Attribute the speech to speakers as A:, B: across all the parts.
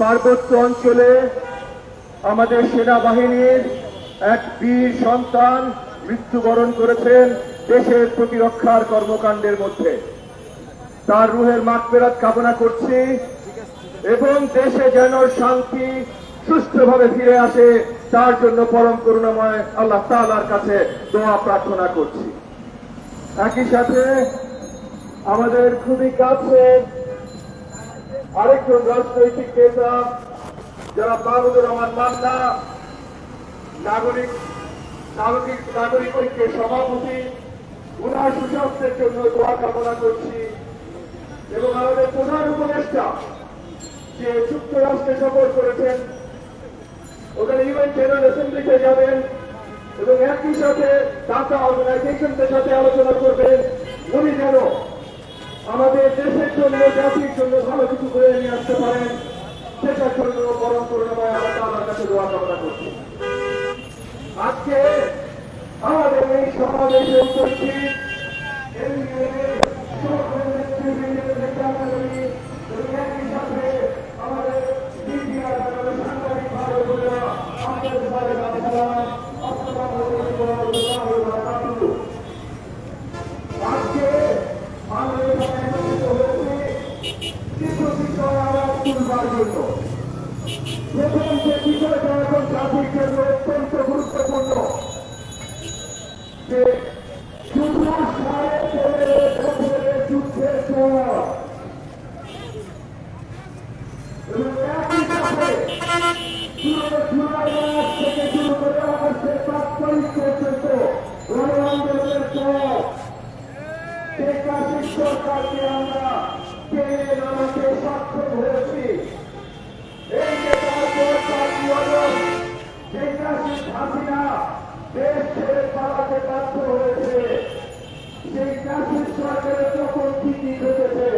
A: পার্বত্য অঞ্চলে আমাদের সেনাবাহিনীর এক বীর সন্তান মৃত্যুবরণ করেছেন দেশের প্রতিরক্ষার কর্মকাণ্ডের মধ্যে। তার রুহের মাগফিরাত কামনা করছি এবং দেশে যেন শান্তি সুষ্ঠুভাবে ফিরে আসে তার জন্য পরম করুণাময় আল্লাহ তাআলার কাছে দোয়া প্রার্থনা করছি। একই সাথে আমাদের খুবই কাছে আরেকজন রাজনৈতিক নেতা যারা মাহমুদুর রহমান মান্না, নাগরিক ঐক্যের সভাপতি, উনার সুস্বাস্থ্যের জন্য দোয়া কামনা করছি। এবং আমাদের প্রধান উপদেষ্টা যে যুক্তরাষ্ট্রে সফর করেছেন, ওখানে ইউএন জেনারেল অ্যাসেম্বলিতে যাবেন এবং একই সাথে ঢাকা অর্গানাইজেশনদের সাথে আলোচনা করবেন, উনি যেন আমাদের দেশের জন্য জাতির জন্য ভালো কিছু করে নিয়ে আসতে পারেন, সেটার জন্য পরম করুণাময় আল্লাহ তাআলার কাছে দোয়া কামনা করছি। আজকে আমাদের এই সমাবেশে উপস্থিত প্রথম যে বিষয়টা এখন জাতির জন্য অত্যন্ত গুরুত্বপূর্ণ, যে শুধু যুদ্ধের পর এবং একই সাথে জুলাই মাস থেকে শুরু করে আগস্টের 5 তারিখ পর্যন্ত গণ আন্দোলনের পর শেখ হাসিনা সরকারকে আমরা টেনে নামাতে সক্ষম হয়েছি। এই যে শেখ হাসিনা দেশ ছেড়ে পালাতে বাধ্য হয়েছে, সেই কাশির সরকারের তখন ঠিকই ঘটেছে,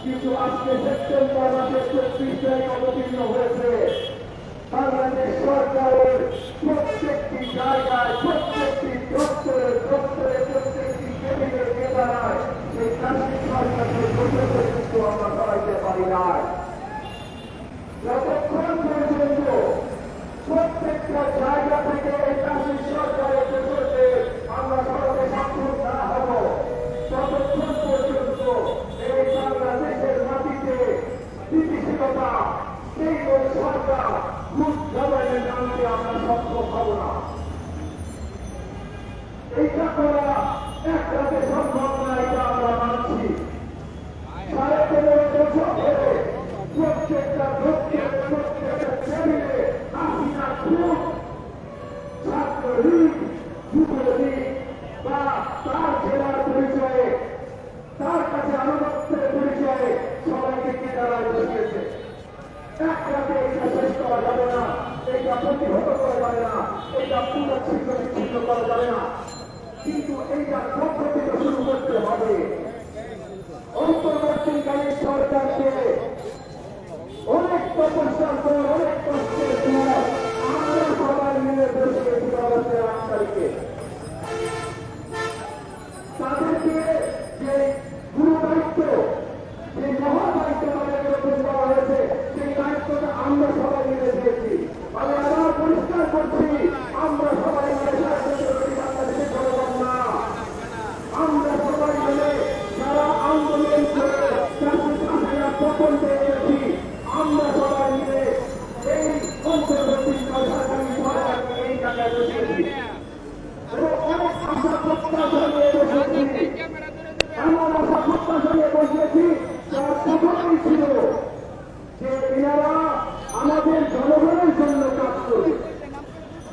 A: কিন্তু আজকে সেপ্টেম্বর মাসের 24 তারিখ অবতীর্ণ হয়েছে। বাংলাদেশ সরকারের প্রত্যেকটি জায়গায়, প্রত্যেকটি দপ্তরে প্রত্যেকটি কেন্দ্রের নেতারায় সেই কাশির সরকারের ঘোষণা কিন্তু আমরা করাইতে পারি নাই। যতক্ষণ পর্যন্ত প্রত্যেকটা জায়গা থেকে এই কাশির সরকারের ঘোষণাতে আমরা সরাতে সক্ষম না হব, ততক্ষণ পর্যন্ত এই বাংলাদেশের মাটিতে স্থিতিশীলতা সেই সরকার খুব জবাইয়ে জানতে আমরা সক্ষম হব না। এইটা করা এক রাতে সম্ভব না, এটা আমরা মানছি। 15.5 বছর ধরে প্রত্যেকটা টেবিলে হাসিনা খুব ছাত্রলীগ, যুবলীগ বা তার জেলার পরিচয়ে, তার কাছে আনুগত্যের পরিচয়ে সবাইকে কেনারায় বসিয়েছে। এক রাতে এটা শেষ করা যাবে না, এটা প্রতিহত করা যাবে না, এটা পুনঃছিন্ন বিচ্ছিন্ন করা যাবে না, কিন্তু এইটা পদ্ধতিতে শুরু করতে হবে। অন্তর্বর্তীকালীন সরকারকে অনেক তপস্যার পর, অনেক কষ্টের পর আমরা সবাই মিলে বসে গেছি আগস্টের 8 তারিখে। তাদেরকে যে গুরু দায়িত্ব, যে মহা দায়িত্ব তাদেরকে নতুন দেওয়া হয়েছে, সেই দায়িত্বটা আমরা সবাই মিলে দিয়েছি। আমি আবার পরিষ্কার করছি, আমরা সবাই মিলে বাংলাদেশের জনগণ না, আমরা সবাই মিলে যারা আন্দোলন করে পতন পেয়েছি, আমরা সবাই মিলে এই অন্তর্বর্তী সরকারি সরকারকে এই জায়গায় বসিয়েছি এবং অনেক আশা প্রত্যাশা নিয়ে বসেছি। আমার আশা প্রত্যাশা নিয়ে বসিয়েছি, তার প্রথমেই ছিল যে এনারা আমাদের জনগণের জন্য কাজ করবে।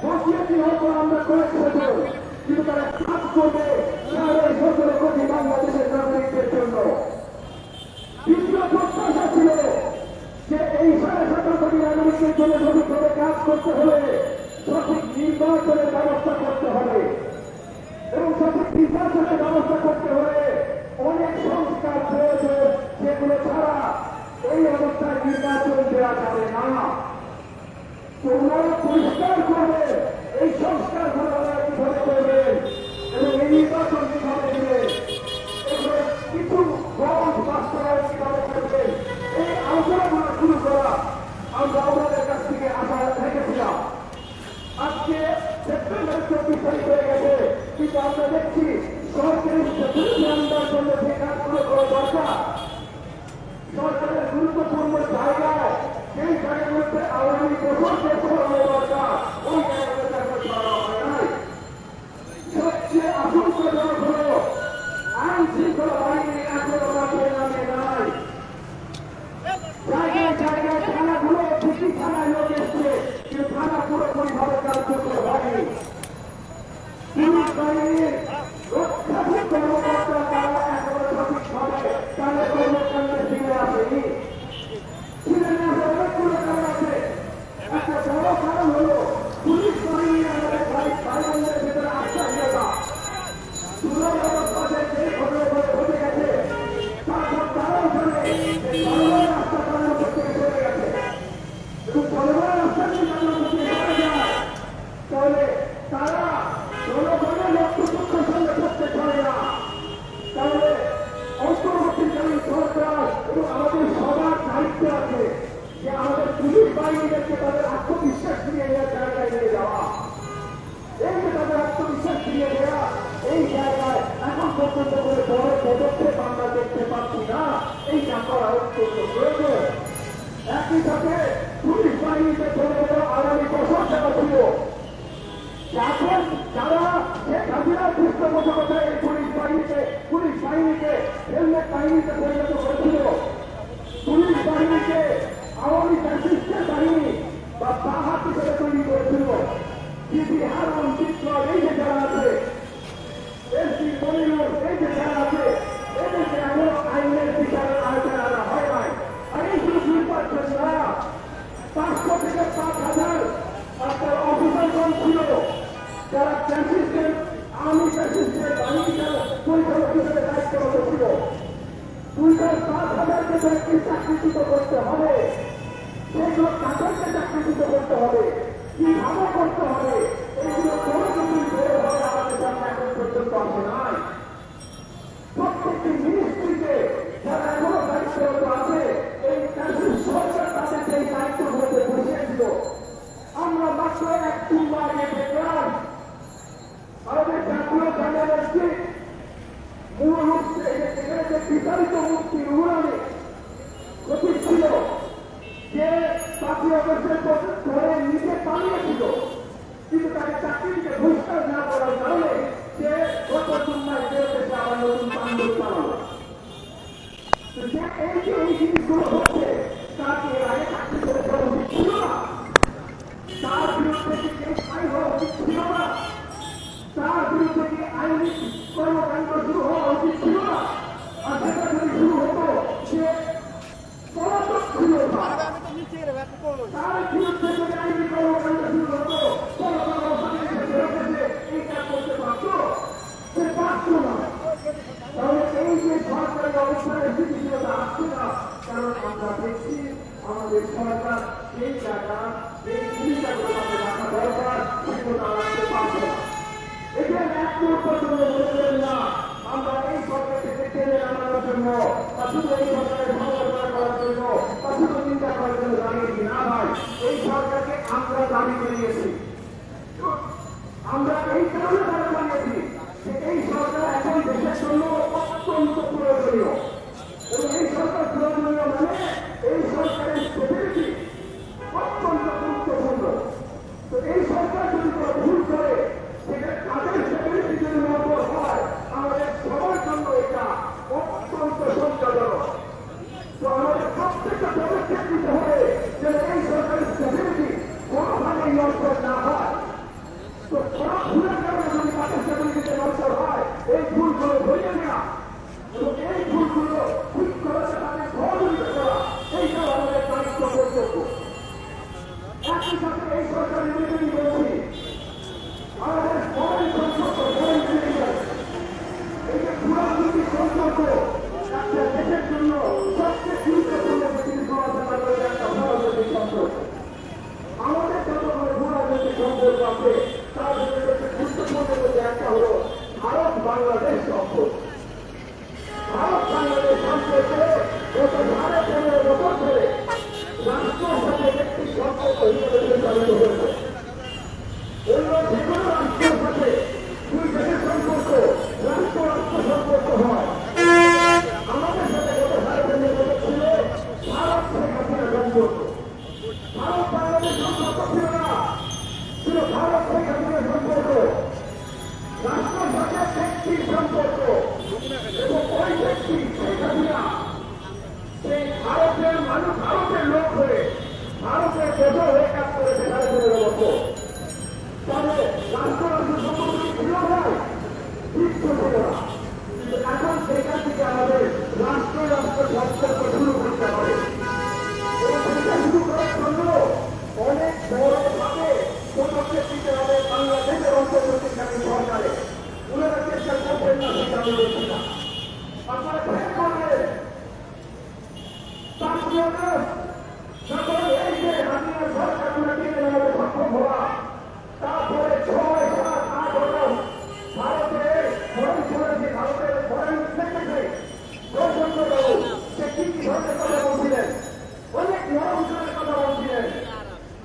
A: বসিয়েছি হয়তো আমরা কয়েক বছর, কিন্তু তারা কাজ করবে 17.5 কোটি বাংলাদেশের নাগরিকদের জন্য। দ্বিতীয় প্রত্যাশা ছিল যে এই 17.5 কোটি নাগরিকের জন্য সঠিকভাবে কাজ করতে হলে সঠিক নির্বাচনের ব্যবস্থা করতে হবে এবং সঠিক নির্বাচনের ব্যবস্থা করতে হলে অনেক সংস্কার প্রয়োজন, যেগুলো ছাড়া এই অবস্থায় নির্বাচন দেওয়া যাবে না। তোমরা পরিষ্কার করবে এই সংস্কার কিভাবে করবেন এবং এই নির্বাচন কিভাবে দেবেন, কিছু গণ বাস্তবায়ন কিভাবে করবেন, এই আলোচনাগুলো শুরু করা যে সরানো দরকার ওই জায়গায় তাকে সরানো হয় নাই। সবচেয়ে আশঙ্কাজনক হল আইন শৃঙ্খলা বাহিনী এখনো মাঠে নামে নাই। জায়গায় জায়গায় থানাগুলো ঠিকই থানায় লোক এসছে, কিন্তু থানা পুরোপুরিভাবে কার্যকর হয়নি। পুলিশ বাহিনীর রক্ষাধিক কর্মকর্তা তারা একেবারে সঠিকভাবে তাদের কর্মকাণ্ডে ফিরে আসেনি। ফিরে না আসার অনেকগুলো কারণ আছে। একটা বড় কারণ হল পুলিশ বাহিনী আমাদের ভাইদের ভেতরে আশ্বাসীয়তা। সুন্দর অবস্থাতে যে ঘটনা ঘটে গেছে তারপর তারাও জানে যে জনগণের রাস্তা কারণ করতে চলে গেছে এবং জনগণের রাস্তা যদি কারণ করতে চলে যায় তাহলে তারা জনগণের লক্ষ্যপক্ষ সঙ্গে করতে পারে না। তাহলে অন্তর্বর্তীকালীন সরকার এবং আমাদের সবার দায়িত্ব আছে যে আমাদের পুলিশ বাহিনীদেরকে তাদের আত্মবিশ্বাস ফিরিয়ে দেওয়ার জায়গায় নিয়ে যাওয়া। এই যে তাদের আত্মবিশ্বাস ফিরিয়ে দেওয়া, এই জায়গায় এখন পর্যন্ত করে বড় পদক্ষেপ আমরা দেখতে পাচ্ছি না। এইটা করা অত্যন্ত প্রয়োজন। একই সাথে পুলিশ বাহিনীতে ছোট বড় আগামী বছর দেওয়া ছিল। এখন যারা শেখ হাসিনার পৃষ্ঠপোষকতায় এই পুলিশ বাহিনীকে হেলমেট বাহিনীতে পরিণত করেছিল, পুলিশ বাহিনীকে আওয়ামী ফ্যাসিস্টের বাহিনী বা বাহাত হিসেবে তৈরি করেছিল। সিপি হারুন চিত্র এই যে যারা আছে, এসপি মনিরুল এই যে যারা আছে, এদেরকে এমন আইনের বিচারের আওতায় আনা হয় নাই। আর এই শুধু 2% না, 500 থেকে 5,000 আপনার অফিসারগণ ছিল যারা ফ্যাসিস্টের আওয়ামী ফ্যাসিস্টের বাহিনীর পরিচালক হিসেবে দায়িত্বরত ছিল। 2,000-5,000কে তাদেরকে চাকরিচ্যুত করতে হবে। সেগুলো তাদেরকে চাকরিচ্যুত করতে হবে। কিভাবে করতে হবে এগুলো কোনো কিছুই বেরোভাবে আমাদের সামনে এখন পর্যন্ত আসে নাই। প্রত্যেকটি মিনিস্ট্রিতে যারা এখনো দায়িত্বরত আছে, এই সরকার তাদের সেই দায়িত্বগুলোতে বসিয়েছিল। আমরা মাত্র 1-2 বার আগে দেখলাম আমাদের জাতীয় জানাচ্ছি মূল হচ্ছে এখানে যে বিতাড়িত মূর্তি রুহুল প্রতীক ছিল যে 5ই আগস্টের পরে নিজে পালিয়েছিল, কিন্তু তাকে চাকরিকে ঘোষণা না করার কারণে সে গত 2 মাস বেরোতেছে আবার নতুন পাণ্ডব চালানো। এই যে এই জিনিসগুলো হচ্ছে তাকে আগে চাকরি করে দেওয়া উচিত ছিল না। তার বিরুদ্ধে কি কেস আইন হওয়া উচিত ছিল না। তার বিরুদ্ধে কি আইনি কর্মকাণ্ড শুরু হওয়া উচিত ছিল না। আর সেটা যদি শুরু হতো সে পলাতক ছিল না। তার বিরুদ্ধে যদি আইনি কর্মকাণ্ড শুরু হতো পলাতক অবস্থায় এই কাজ করতে পারত, সে পারত না। তাহলে এই যে সরকারি অবস্থানের স্থিতিশীলতা আসছে না, কারণ আমরা দেখছি আমাদের সরকার এই জায়গা এই ভূমিকাগুলো আমাদের রাখা দরকার সেগুলো তারা রাখতে পারছে না। এখানে এক মুহূর্ত জন্য বলবেন না আমরা এই সরকার থেকে টেনে আনানোর জন্য বা শুধু এই সরকারের সমালোচনা করার জন্য বা শুধু চিন্তা করার জন্য দাঁড়িয়েছি না ভাই। এই সরকারকে আমরা দাবি করিয়েছি, আমরা এই কারণে দাবি করিয়েছি যে এই সরকার এখন দেশের জন্য অত্যন্ত প্রয়োজনীয় এবং এই সরকার প্রয়োজনীয় মানে এই সরকারের স্টেবিলিটি অত্যন্ত গুরুত্বপূর্ণ। তো এই সরকার যদি কোনো ভুল করে সেটা তাদের স্টেবিলিটি যদি নজর হয় আমাদের সবার জন্য এটা অত্যন্ত সংকটজনক। তো আমাদের প্রত্যেকটা পদক্ষেপ নিতে হবে যেন এই সরকারের স্টেবিলিটি কোনোভাবেই নজর না হয়। তো কোনো ভুলের কারণে যদি তাদের স্টেবিলিটিতে নজর হয় এই ভুলগুলো ধরিয়ে নেওয়া এবং এই ভুলগুলো ঠিক করে তাদের সহযোগিতা করা এইটাও আমাদের দায়িত্ব কর্তব্য। একই সাথে এই সরকার নিবেদন করেছি আমাদের ফরেন সম্পর্ক এই যে পুরাতনী সম্পর্ক একটা দেশের জন্য সবচেয়ে গুরুত্বপূর্ণ জিনিস সমালোচনা করে একটা ভারতের সম্পর্ক। আমাদের যত করে রাজনৈতিক সম্পর্ক আছে তার মধ্যে গুরুত্বপূর্ণ মধ্যে একটা হল ভারত বাংলাদেশ সম্পর্ক। ভারত বাংলাদেশ সম্পর্কে গত 15 বছর ধরে রাষ্ট্রের সাথে একটি সম্পর্ক হিসেবে চালিত হয়েছে। অন্য যে কোনো রাষ্ট্রের সাথে দুই দেশের সম্পর্ক রাষ্ট্র রাষ্ট্র সম্পর্ক হয়। আমাদের সাথে গত ভারতের নির্বাচন ছিল ভারত শেখ হাসিনা সম্পর্ক। ভারত বাংলাদেশ সম্পর্ক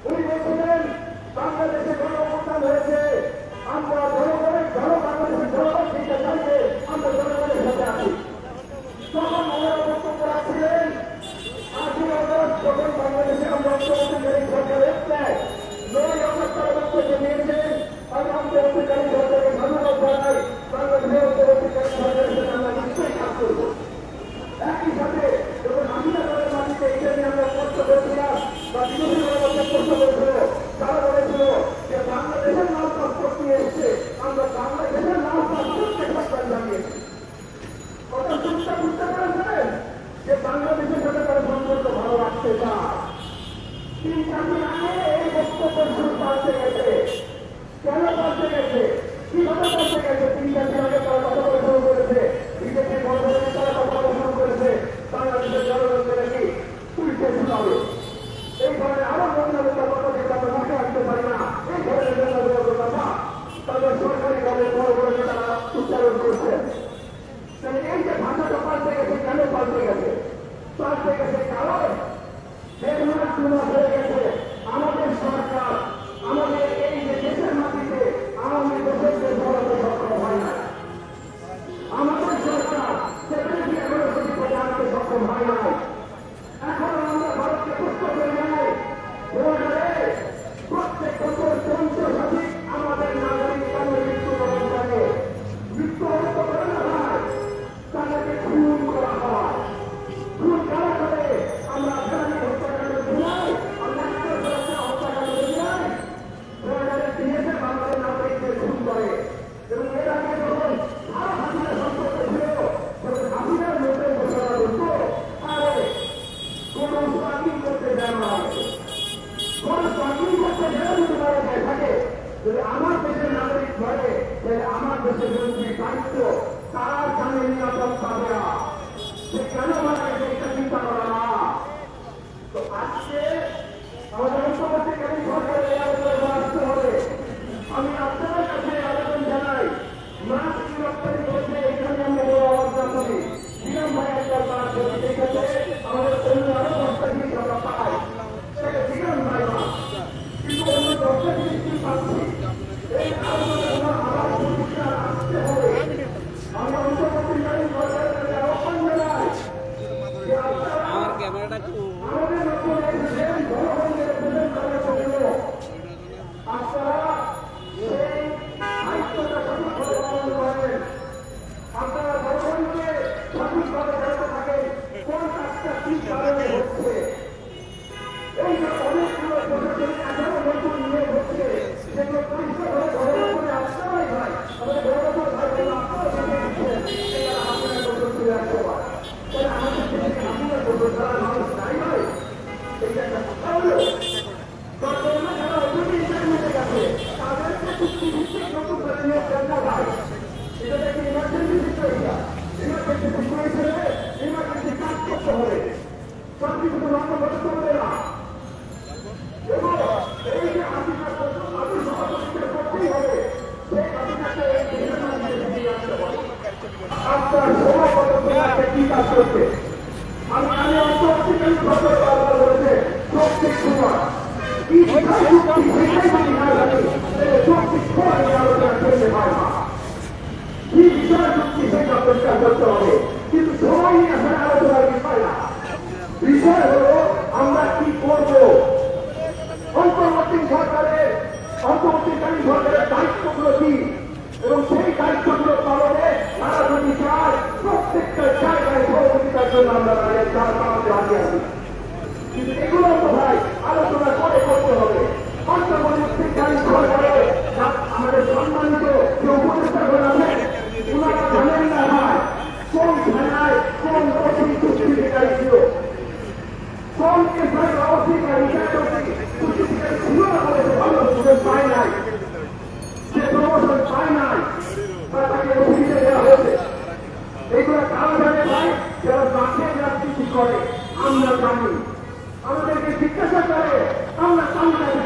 A: উনি বলছিলেন বাংলাদেশে গণঅভ্যুত্থান হয়েছে, আমরা জনগণের বাংলাদেশের জনগণ দিতে চাইছে, আমরা জনগণের সাথে আছি। তখন ওনারা বক্তব্য রাখছিলেন 8ই আগস্ট যখন বাংলাদেশে আমরা অন্তর্বর্তীকালীন সরকার এসছে, 9ই আগস্ট তারা বক্তব্য নিয়েছেন, আমি অন্তর্বর্তীকালীন সরকারকে ধন্যবাদ জানাই, বাংলাদেশের অন্তর্বর্তীকালীন সরকারের সাথে আমরা নিশ্চয়ই কাজ করবো। একই সাথে যখন হাসিনা দলের মাটিতে এটা নিয়ে আমরা কষ্ট করেছিলাম বা বিরোধী দলের কষ্ট করেছিল, তারা বলেছিল যে বাংলাদেশের লাল পাসপোর্ট নিয়ে এসছে, আমরা বাংলাদেশের লাল পাসপোর্টকে সরকার জানিয়েছি। কথা শুনতে বুঝতে পেরেছেন যে বাংলাদেশের সাথে তারা সম্পর্ক ভালো রাখতে চায়। 3-4 দিন আগে এই বক্তব্য শুরু পাল্টে গেছে। কেন পাল্টে গেছে? কিভাবে পাল্টে গেছে? 3-4 দিন আগে তারা কথা বলা শুরু করেছে, বিজেপি গণতন্ত্রে তারা কথা বলা শুরু করেছে, বাংলাদেশের জনগণকে নাকি উল্টে শুনাবে। এই ধরনের আরো বন্যাদের কথা যেটা আমরা মুখে আসতে পারি না, এই ধরনের বন্যাদের কথা তাদের সরকারি দলের বড় বড় নেতারা উচ্চারণ করছেন। তাহলে এই যে ভাষাটা পাল্টে গেছে, কেন পাল্টে গেছে? পাল্টে গেছে কারণ 1.5 মাস 2 মাস হয়ে গেছে আমাদের সরকার আমাদের এই যে দেশের মাটিতে আওয়ামী লীগের বলাতে সক্ষম হয় না। আমাদের সরকার সেখানে এখনো সঠিক জানাতে সক্ষম হয় নাই। এখন আমরা ভারতকে প্রশ্ন করে যাই, প্রত্যেক বছর 50 শতাধিক আমাদের নাগরিক তাদের মৃত্যুবরণ করে। মৃত্যুবরণ তো করে না হয়, তাদেরকে খুন করা হয়। খুন কারা করে? আমরা ফেরানি হত্যাকাণ্ড দিলাই, আমরা হত্যাকাণ্ড দিলাই, দিয়েছে বাংলাদেশ নাগরিকদের খুন করে। এবং এর আগে যখন আরো হাসিনা সম্পর্ক ছিল, তখন হাসিনার লোকের ঘোষণা করতো, আরে কোন পার্কিং করতে দেয় না, কোন পার্কিং করতে দেয় যদি মারা যায় থাকে, যদি আমার দেশের নাগরিক ধরে, তাহলে আমার দেশের জরুরি দায়িত্ব তার জানে নিরাপত্তা দেওয়া। সে কেন মারা গেছে এটা চিন্তা করা না। তো আজকে আমাদের অন্তর্বর্তীকালীন সরকারের এই আলোচনা আসতে হবে। আমি আপনাদের কাছে আবেদন জানাই, মাছ কি রপ্তানি করছে এখানে আমরা বড় আলোচনা করি, বিরাম ভাই একটা মাছ যদি দেখেছে আমাদের অন্য আরো 10টা জিনিস আমরা পাই, সেটা বিরাম ভাই মাছ, কিন্তু অন্য 10টা জিনিস কি পাচ্ছি? এই আলোচনা আবার পরিষ্কার আসতে হবে। আমি অন্তর্বর্তীকালীন সরকারের কাছে আহ্বান জানাই যে আপনারা আমাদের লক্ষ্য রেখেছেন জনগণকে রিপ্রেজেন্ট করার জন্য, আপনারা সেই দায়িত্বটা সঠিকভাবে পালন করেন। আপনারা জনগণকে সঠিকভাবে জানতে থাকেন কোন কাজটা কি কারণে হচ্ছে। এই যে অনেকগুলো প্রশাসনিক এখনো নতুন নিয়োগ হচ্ছে, সেগুলো পরিষ্কারভাবে ঘরের করে আসতে হয় ভাই, আমাদের গণতন্ত্র ভাই বলে আপনারা দেখে দিচ্ছেন এরা হাসিনা গোসল ফিরে আসতে পারে। তাহলে আমাদের দেশে হাসিনা গোসল যারা মানুষ নাই ভাই, এইটা একটা কথা হলো। বর্তমানে যারা অলরেডি ইন্টারমিডিয়েট আছে তাদেরকে চুক্তিভিত্তিক নতুন করে নিয়োগ দেন না ভাই, এটা দেখে ইমার্জেন্সি সিচুয়েশন, ইমার্জেন্সি সিচুয়েশনে ইমার্জেন্সি কাজ করতে হবে, সব কিছু তো লক্ষ্য করতে চলবে না। এবং এই যে হাসিনা আমি সহযোগিতা করতেই হবে, সেই হাসিনাকে এই দেশের মধ্যে ফিরিয়ে আনতে হবে। আপনার সময় কত কি কাজ করছে? আমি অন্তর্বর্তীকালীন সরকার বারবার বলেছে চব্বিশ সময় কি বিষয় চুক্তি সেটাই যদি না জানি তাহলে 24 সময় আলোচনা করতে পারে না। কি বিষয় চুক্তি সেটা পরিষ্কার করতে হবে, কিন্তু সময় নিয়ে আসার আলোচনার বিষয় না। বিষয় হলো আমরা কি করব। অন্তর্বর্তীকালীন সরকারের দায়িত্বগুলো কি এবং সেই দায়িত্বগুলো পালনে তারা যদি চায় প্রত্যেকটা জায়গায় সহযোগিতার জন্য আমরা তাদের চার পাওয়াতে হারিয়ে আসি। কিন্তু এগুলো তো ভাই আলোচনা করে করতে হবে। অন্তর্বর্তীকালীন সরকারের আমাদের সম্মানিত যে উপদেষ্টাগণ আছেন, ওনারা জানেন না ভাই কোন থানায় কোন কঠিন চুক্তিকারী ছিল, কোন এফআই অস্বীকারী চুক্তিকারী ছিল না বলে ভালো পায় নাই, সে প্রমোশন পায় নাই বা তাকে অফিসে দেওয়া হয়েছে। এইগুলো কারা জানে ভাই? যারা মাঠের রাজনীতি করে আমরা জানি, আমাদেরকে জিজ্ঞাসা করে আমরা কান্নায়